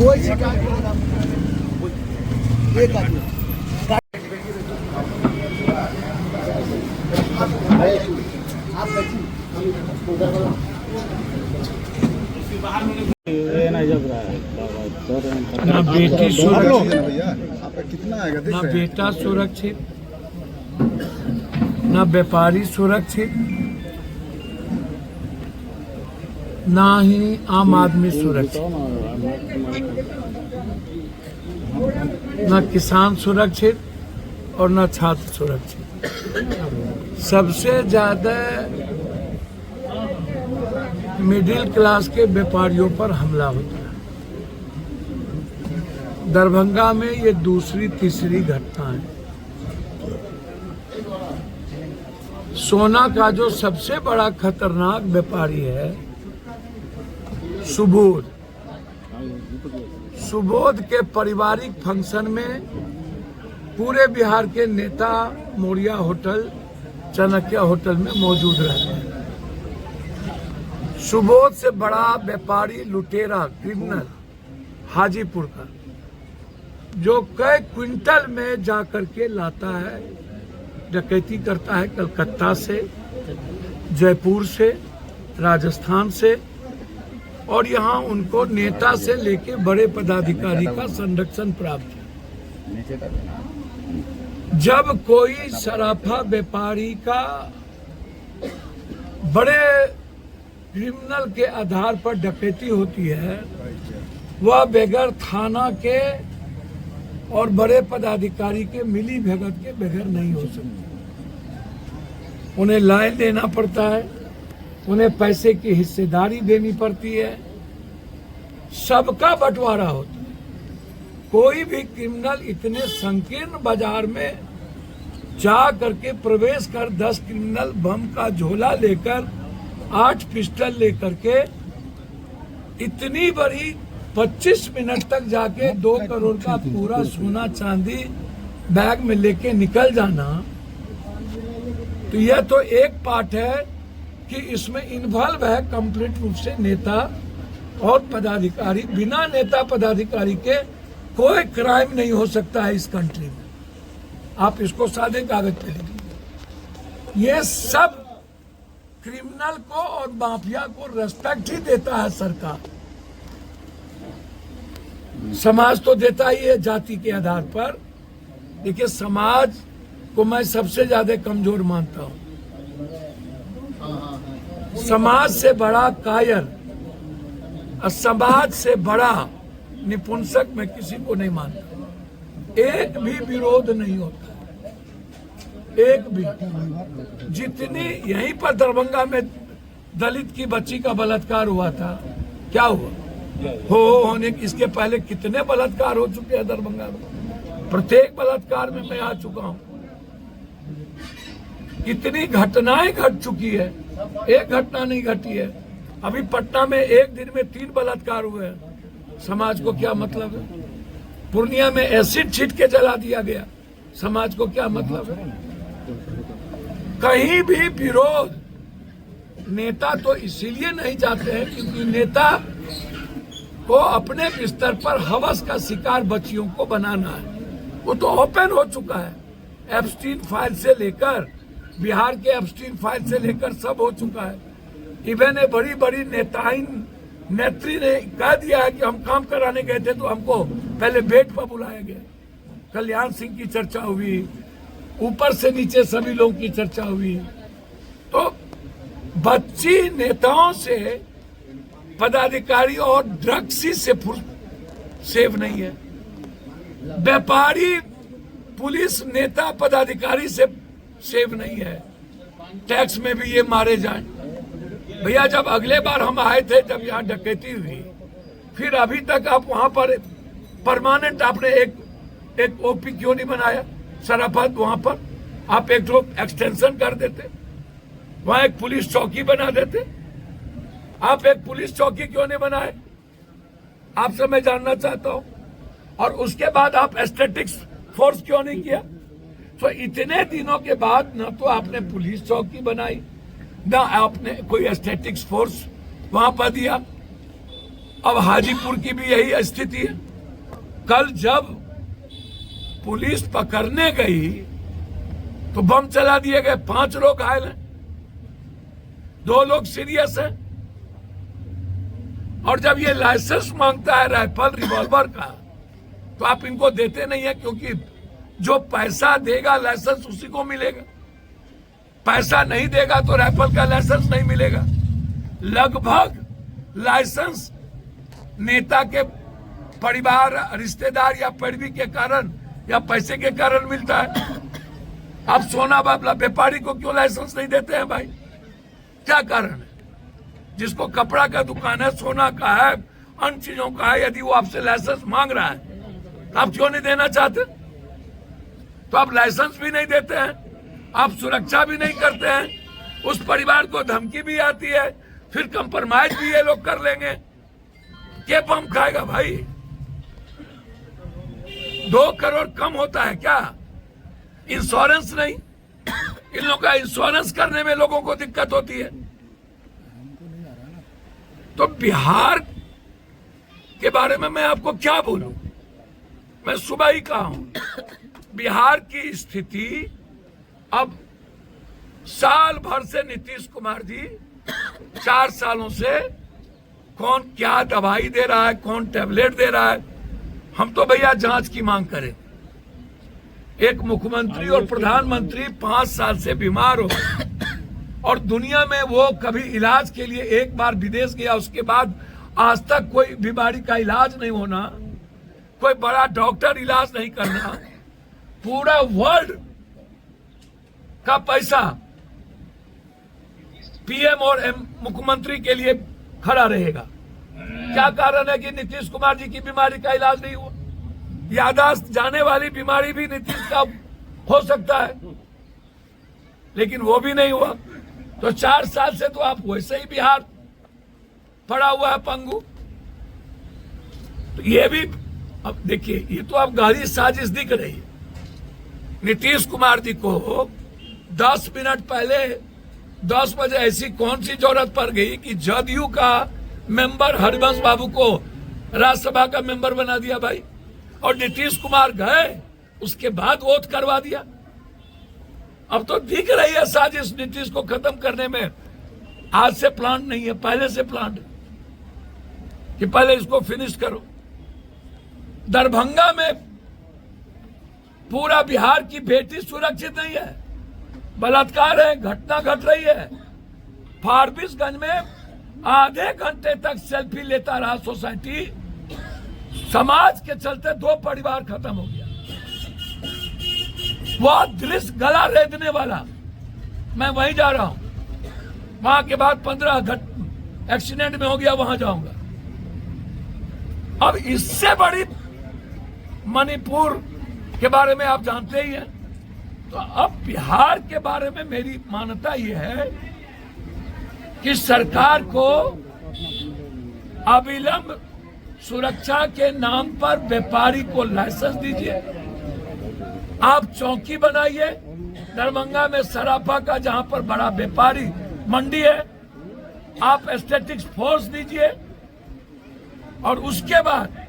कोई शिकायत एक आदमी आप ना बेटी सुरक्षित, कितना आएगा ना बेटा सुरक्षित, ना व्यापारी सुरक्षित, ना ही आम आदमी सुरक्षित, ना किसान सुरक्षित और ना छात्र सुरक्षित। सबसे ज्यादा मिडिल क्लास के व्यापारियों पर हमला होता है। दरभंगा में ये दूसरी तीसरी घटना है। सोना का जो सबसे बड़ा खतरनाक व्यापारी है सुबोध, सुबोध के पारिवारिक फंक्शन में पूरे बिहार के नेता मोरिया होटल, चाणक्य होटल में मौजूद रहते हैं। सुबोध से बड़ा व्यापारी लुटेरा क्रिमिनल हाजीपुर का, जो कई क्विंटल में जाकर के लाता है, डकैती करता है कलकत्ता से, जयपुर से, राजस्थान से, और यहाँ उनको नेता से लेके बड़े पदाधिकारी का संरक्षण प्राप्त है। जब कोई सराफा व्यापारी का बड़े क्रिमिनल के आधार पर डकैती होती है, वह बगैर थाना के और बड़े पदाधिकारी के मिली भगत के बगैर नहीं हो सकती। उन्हें लाइन देना पड़ता है, उन्हें पैसे की हिस्सेदारी देनी पड़ती है, सबका बंटवारा होता है। कोई भी क्रिमिनल इतने संकीर्ण बाजार में जा करके प्रवेश कर 10 क्रिमिनल बम का झोला लेकर 8 पिस्टल लेकर के इतनी बड़ी 25 मिनट तक जाके 2 करोड़ का पूरा सोना चांदी बैग में लेके निकल जाना, तो यह तो एक पार्ट है कि इसमें इन्वॉल्व है कंप्लीट रूप से नेता और पदाधिकारी। बिना नेता पदाधिकारी के कोई क्राइम नहीं हो सकता है इस कंट्री में। आप इसको सादे कागज पे लिखिए। ये सब क्रिमिनल को और माफिया को रेस्पेक्ट ही देता है सरकार। समाज तो देता ही है जाति के आधार पर। देखिए, समाज को मैं सबसे ज्यादा कमजोर मानता हूं। समाज से बड़ा कायर और समाज से बड़ा निपुंसक मैं किसी को नहीं मानता। एक भी विरोध नहीं होता, एक भी। जितनी यहीं पर दरभंगा में दलित की बच्ची का बलात्कार हुआ था, क्या हुआ? होने इसके पहले कितने बलात्कार हो चुके हैं दरभंगा में। प्रत्येक बलात्कार में मैं आ चुका हूं। कितनी घटनाएं घट चुकी है, एक घटना नहीं घटी है। अभी पटना में एक दिन में 3 बलात्कार हुए हैं। समाज को क्या मतलब है? पूर्णिया में एसिड छीट के जला दिया गया, समाज को क्या मतलब है? कहीं भी विरोध, नेता तो इसीलिए नहीं जाते हैं क्योंकि नेता को अपने बिस्तर पर हवस का शिकार बच्चियों को बनाना है। वो तो ओपन हो चुका है। एप्स्टीन फाइल से लेकर, बिहार के एप्स्टीन फाइल से लेकर सब हो चुका है। इवन ए बड़ी बड़ी नेत्री ने कह दिया है कि हम काम कराने गए थे तो हमको पहले बेड पर बुलाया गया। कल्याण सिंह की चर्चा हुई, ऊपर से नीचे सभी लोगों की चर्चा हुई। तो बच्ची नेताओं से, पदाधिकारी और ड्रग्स से सेव नहीं है। व्यापारी, पुलिस, नेता, पदाधिकारी से सेव नहीं है। टैक्स में भी ये मारे जाएं। भैया, जब अगले बार हम आए थे, जब यहाँ डकैती हुई, फिर अभी तक आप वहां पर परमानेंट आपने एक ओपी क्यों नहीं बनाया? शराफत वहां पर आप एक तो एक्सटेंशन कर देते, वहां एक पुलिस चौकी बना देते। आप एक पुलिस चौकी क्यों नहीं बनाए? आपसे मैं जानना चाहता हूं। और उसके बाद आप एस्थेटिक्स फोर्स क्यों नहीं किया? तो इतने दिनों के बाद न तो आपने पुलिस चौकी बनाई, न आपने कोई एस्थेटिक्स फोर्स वहां पर दिया। अब हाजीपुर की भी यही स्थिति है। कल जब पुलिस पकड़ने गई तो बम चला दिए गए, 5 लोग घायल हैं, 2 लोग सीरियस हैं। और जब ये लाइसेंस मांगता है राइफल रिवॉल्वर का, तो आप इनको देते नहीं है, क्योंकि जो पैसा देगा लाइसेंस उसी को मिलेगा, पैसा नहीं देगा तो राइफल का लाइसेंस नहीं मिलेगा। लगभग लाइसेंस नेता के परिवार, रिश्तेदार या पैरवी के कारण या पैसे के कारण मिलता है। अब सोना बाबला व्यापारी को क्यों लाइसेंस नहीं देते हैं भाई? क्या कारण है? जिसको कपड़ा का दुकान है, सोना का है, अन्य चीजों का है, यदि वो आपसे लाइसेंस मांग रहा है तो आप क्यों नहीं देना चाहते? तो आप लाइसेंस भी नहीं देते हैं, आप सुरक्षा भी नहीं करते हैं, उस परिवार को धमकी भी आती है, फिर कंप्रोमाइज भी ये लोग कर लेंगे। क्या बम खाएगा भाई? 2 करोड़ कम होता है क्या? इंश्योरेंस नहीं, इन लोगों का इंश्योरेंस करने में लोगों को दिक्कत होती है। तो बिहार के बारे में मैं आपको क्या बोलूं? मैं सुबह ही कहा हूं, बिहार की स्थिति अब साल भर से नीतीश कुमार जी 4 सालों से कौन क्या दवाई दे रहा है, कौन टैबलेट दे रहा है, हम तो भैया जांच की मांग करें। एक मुख्यमंत्री और प्रधानमंत्री 5 साल से बीमार हो और दुनिया में वो कभी इलाज के लिए एक बार विदेश गया, उसके बाद आज तक कोई बीमारी का इलाज नहीं होना, कोई बड़ा डॉक्टर इलाज नहीं करना, पूरा वर्ल्ड का पैसा पीएम और मुख्यमंत्री के लिए खड़ा रहेगा। क्या कारण है कि नीतीश कुमार जी की बीमारी का इलाज नहीं हुआ? यादाश्त जाने वाली बीमारी भी नीतीश का हो सकता है, लेकिन वो भी नहीं हुआ। तो 4 साल से तो आप वैसे ही बिहार पड़ा हुआ है पंगु। तो ये भी अब देखिए, ये तो अब गहरी साजिश दिख रही है। नीतीश कुमार जी को 10 मिनट पहले 10 बजे ऐसी कौन सी जरूरत पड़ गई कि जदयू का मेंबर हरिवंश बाबू को राज्यसभा का मेंबर बना दिया भाई, और नीतीश कुमार गए उसके बाद वोट करवा दिया। अब तो दिख रही है साजिश नीतीश को खत्म करने में। आज से प्लान नहीं है, पहले से प्लान है कि पहले इसको फिनिश करो। दरभंगा में पूरा बिहार की बेटी सुरक्षित नहीं है, बलात्कार है, घटना घट रही है। फारबिसगंज में आधे घंटे तक सेल्फी लेता रहा सोसाइटी, समाज के चलते 2 परिवार खत्म हो गया। वह दृश्य गला रेदने वाला। मैं वहीं जा रहा हूं, वहां के बाद 15 एक्सीडेंट में हो गया, वहां जाऊंगा। अब इससे बड़ी मणिपुर के बारे में आप जानते ही हैं। तो अब बिहार के बारे में मेरी मान्यता यह है कि सरकार को अविलंब सुरक्षा के नाम पर व्यापारी को लाइसेंस दीजिए। आप चौकी बनाइए दरभंगा में सराफा का, जहां पर बड़ा व्यापारी मंडी है, आप स्टैटिक्स फोर्स दीजिए। और उसके बाद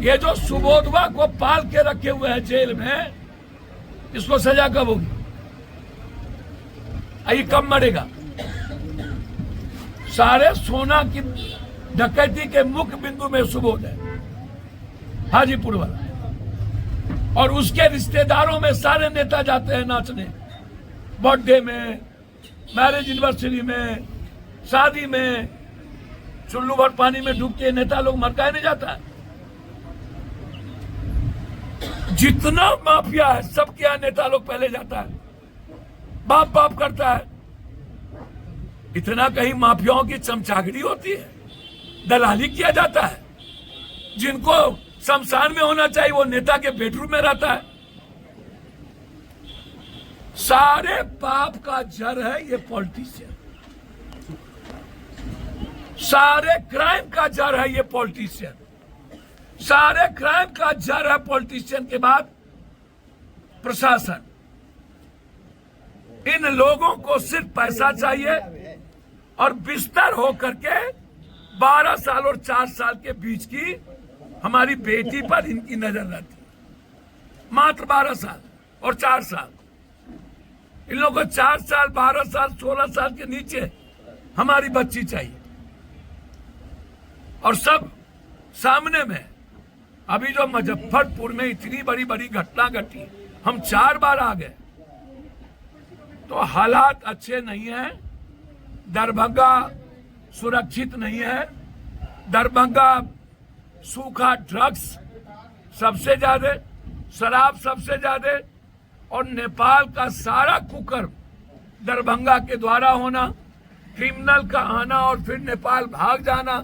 ये जो सुबोधवा को पाल के रखे हुए हैं जेल में, इसको सजा कब होगी? ये कब मरेगा? सारे सोना की डकैती के मुख्य बिंदु में सुबोध है, हाजीपुर वाला, और उसके रिश्तेदारों में सारे नेता जाते हैं नाचने, बर्थडे में, मैरिज एनिवर्सरी में, शादी में। चुल्लू भर पानी में डूब के नेता लोग मरकाए नहीं जाता है। जितना माफिया है सबके यहाँ नेता लोग पहले जाता है, बाप बाप करता है। इतना कहीं माफियाओं की चमचागिरी होती है, दलाली किया जाता है। जिनको शमशान में होना चाहिए वो नेता के बेडरूम में रहता है। सारे पाप का जड़ है ये पॉलिटिशियन, सारे क्राइम का जड़ है ये पॉलिटिशियन, सारे क्राइम का जड़ है पॉलिटिशियन के बाद प्रशासन। इन लोगों को सिर्फ पैसा चाहिए और बिस्तर हो करके 12 साल और 4 साल के बीच की हमारी बेटी पर इनकी नजर रहती है। मात्र 12 साल और 4 साल। इन लोगों को 4 साल, 12 साल, 16 साल के नीचे हमारी बच्ची चाहिए। और सब सामने में। अभी जो मुजफ्फरपुर में इतनी बड़ी बड़ी घटना घटी, हम 4 बार आ गए, तो हालात अच्छे नहीं है। दरभंगा सुरक्षित नहीं है। दरभंगा सूखा, ड्रग्स सबसे ज्यादा, शराब सबसे ज्यादा, और नेपाल का सारा कुकर्म दरभंगा के द्वारा होना, क्रिमिनल का आना और फिर नेपाल भाग जाना।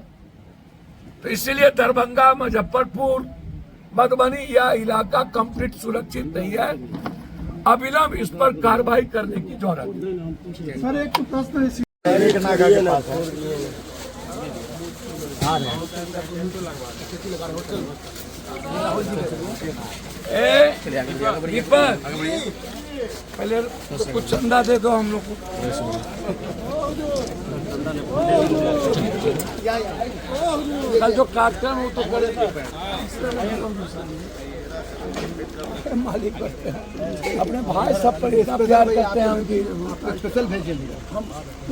तो इसलिए दरभंगा, मुजफ्फरपुर, मधुबनी यह इलाका कंप्लीट सुरक्षित नहीं है। अविलंब इस पर कार्रवाई करने की जरूरत है। सर एक प्रश्न एक नाका के पास है। दीपक, पहले तो कुछ चंदा दे दो हम लोग को। कल जो कार्यक्रम वो तो करेंगे, मालिक करते हैं अपने भाई, सब पर इतना प्यार करते हैं उनकी। स्पेशल भेजेंगे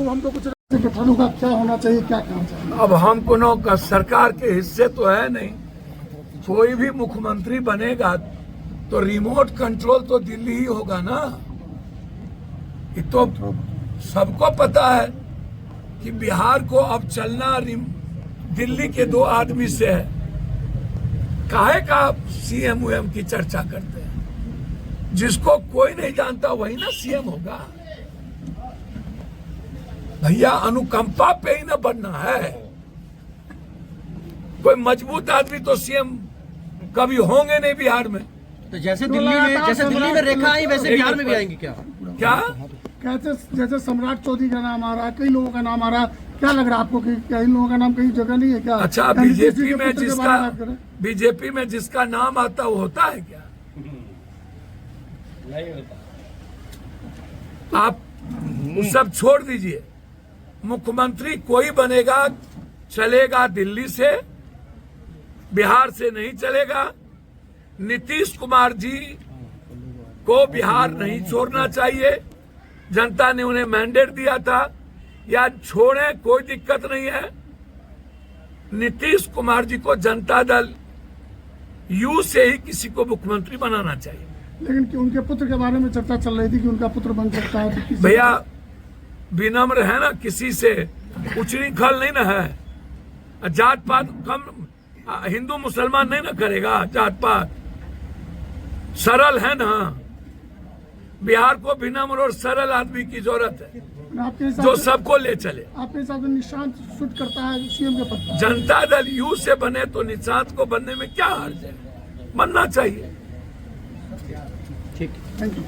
हमको कुछ गठनों का क्या होना चाहिए, क्या काम चाहिए? अब हम कोनो का सरकार के हिस्से तो है नहीं। कोई भी मुख्यमंत्री बनेगा तो रिमोट कंट्रोल तो दिल्ली ही होगा ना। ये तो सबको पता है कि बिहार को अब चलना दिल्ली के 2 आदमी से है। काहे का सीएम वीएम की चर्चा करते हैं? जिसको कोई नहीं जानता वही ना सीएम होगा। भैया अनुकंपा पे ही ना बनना है। कोई मजबूत आदमी तो सीएम कभी होंगे नहीं बिहार में। तो जैसे दिल्ली में रेखा आई वैसे बिहार में भी आएंगी क्या? जैसे सम्राट चौधरी का नाम आ रहा है, कई लोगों का नाम आ रहा है, क्या लग रहा है आपको कि इन लोगों का नाम कहीं जगह नहीं है क्या? अच्छा, बीजेपी में जिसका नाम आता वो होता है क्या? नहीं होता। आप सब छोड़ दीजिए। मुख्यमंत्री कोई बनेगा, चलेगा दिल्ली से, बिहार से नहीं चलेगा। नीतीश कुमार जी को बिहार नहीं छोड़ना चाहिए। जनता ने उन्हें मैंडेट दिया था, या छोड़े कोई दिक्कत नहीं है। नीतीश कुमार जी को जनता दल यू से ही किसी को मुख्यमंत्री बनाना चाहिए। लेकिन कि उनके पुत्र के बारे में चर्चा चल रही थी कि उनका पुत्र बन सकता है। भैया विनम्र है ना, किसी से उछलीखल नहीं ना है। जात पात कम हिंदू मुसलमान नहीं ना करेगा, जात पात सरल है ना। बिहार को विनम्र और सरल आदमी की जरूरत है जो सबको ले चले। आपके हिसाब से निशांत सूट करता है सीएम के पद? जनता दल यू से बने तो निशांत को बनने में क्या हर्ज है? बनना चाहिए। ठीक, थैंक यू।